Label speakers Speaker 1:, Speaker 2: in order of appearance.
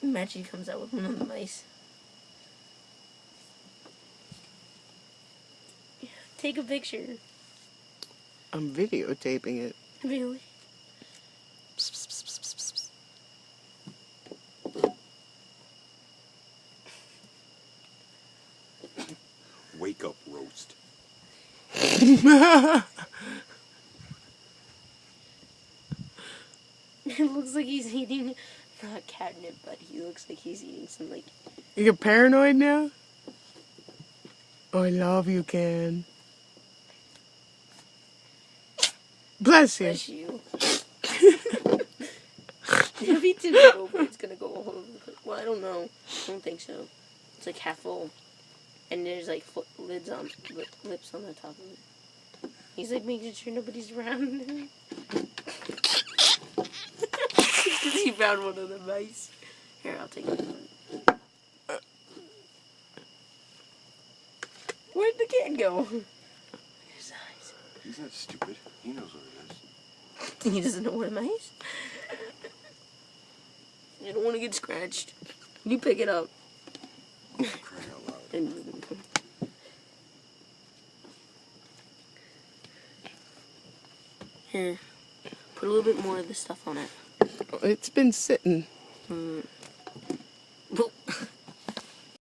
Speaker 1: Imagine he comes out with one of the mice. Take a picture.
Speaker 2: I'm videotaping it.
Speaker 1: Really?
Speaker 3: Wake up, roast.
Speaker 1: It looks like he's eating, not catnip, but he looks like he's eating some, like...
Speaker 2: You're paranoid now? Oh, I love you, Ken. Bless you.
Speaker 1: Bless you. If he tips it over, it's gonna go all over the place. Well, I don't know. I don't think so. It's like half full. And there's like lips on the top of it. He's like making sure nobody's around. Because he found one of the mice. Here, I'll take it. Where'd the kid go? His eyes.
Speaker 3: He's not stupid. He knows what it is.
Speaker 1: He doesn't know what a mice? You don't want to get scratched. You pick it up.
Speaker 3: Crying out loud.
Speaker 1: Here. Put a little bit more of this stuff on it.
Speaker 2: It's been sitting.